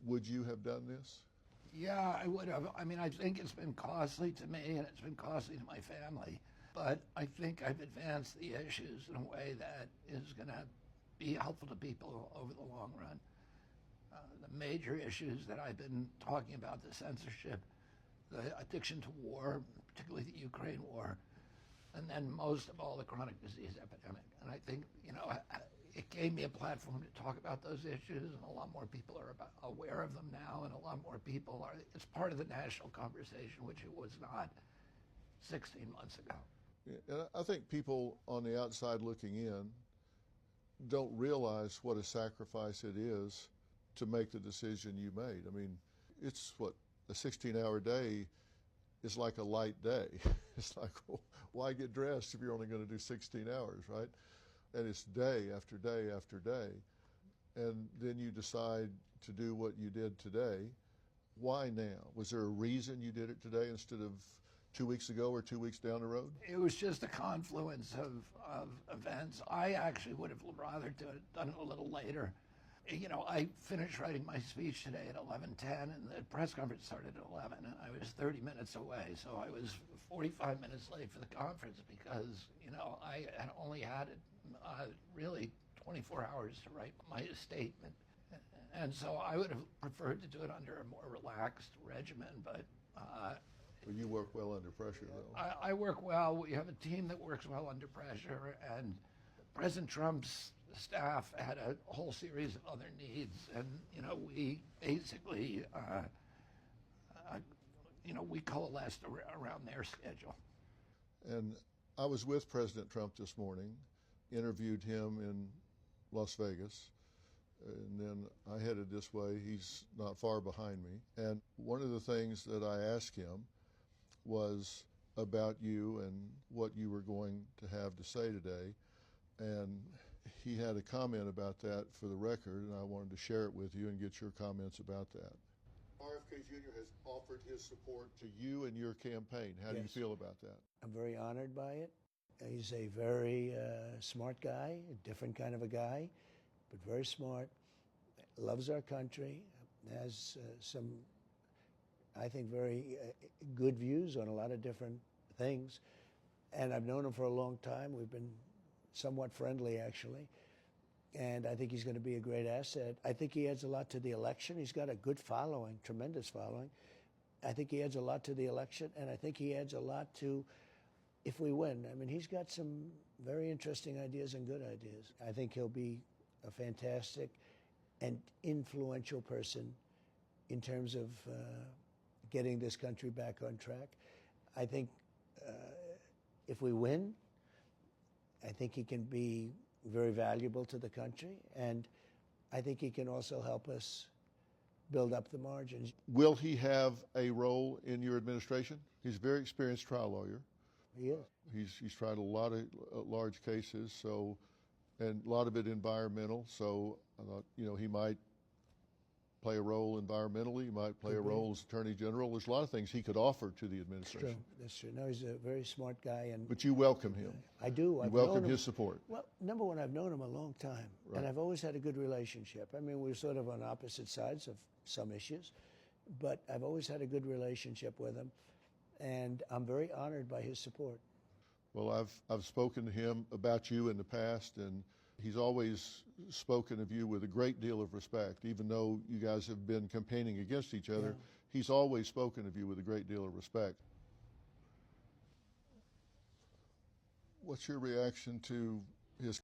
would you have done this? Yeah, I would have. I mean, I think it's been costly to me and it's been costly to my family, but I think I've advanced the issues in a way that is going to be helpful to people over the long run. The major issues that I've been talking about, the censorship, the addiction to war, particularly the Ukraine war, and then most of all the chronic disease epidemic. And I think, it gave me a platform to talk about those issues, and a lot more people are aware of them now, and a lot more people are, it's part of the national conversation, which it was not 16 months ago. Yeah, and I think people on the outside looking in don't realize what a sacrifice it is to make the decision you made. I mean, it's what, a 16-hour day is like a light day. It's like, well, why get dressed if you're only going to do 16 hours, right? And it's day after day after day. And then you decide to do what you did today. Why now? Was there a reason you did it today instead of 2 weeks ago or 2 weeks down the road? It was just a confluence of events. I actually would have rather done it a little later. I finished writing my speech today at 11:10, and the press conference started at 11, and I was 30 minutes away. So I was 45 minutes late for the conference because, I had only had really 24 hours to write my statement. And so I would have preferred to do it under a more relaxed regimen, but Well, you work well under pressure, though. I work well. We have a team that works well under pressure, and President Trump's staff had a whole series of other needs, and we basically we coalesced around their schedule. And I was with President Trump this morning, interviewed him in Las Vegas, and then I headed this way. He's not far behind me. And one of the things that I asked him was about you and what you were going to have to say today. And he had a comment about that for the record, and I wanted to share it with you and get your comments about that. RFK Jr. has offered his support to you and your campaign. How do you feel about that? I'm very honored by it. He's a very smart guy, a different kind of a guy, but very smart, loves our country, has some, I think, very good views on a lot of different things. And I've known him for a long time. We've been somewhat friendly, actually. And I think he's going to be a great asset. I think he adds a lot to the election. He's got a good following, tremendous following. I think he adds a lot to the election, and I think he adds a lot to if we win. I mean, he's got some very interesting ideas and good ideas. I think he'll be a fantastic and influential person in terms of getting this country back on track. I think if we win, I think he can be very valuable to the country, and I think he can also help us build up the margins. Will he have a role in your administration? He's a very experienced trial lawyer. He is. He's tried a lot of large cases, and a lot of it environmental. So I thought, he might play a role environmentally. He might play a role as Attorney General. There's a lot of things he could offer to the administration. That's true. No, he's a very smart guy, but you welcome him. I do. You welcome his support. Well, number one, I've known him a long time, and I've always had a good relationship. I mean, we're sort of on opposite sides of some issues, but I've always had a good relationship with him, and I'm very honored by his support. Well, I've spoken to him about you in the past, and he's always spoken of you with a great deal of respect. Even though you guys have been campaigning against each other, he's always spoken of you with a great deal of respect. What's your reaction to his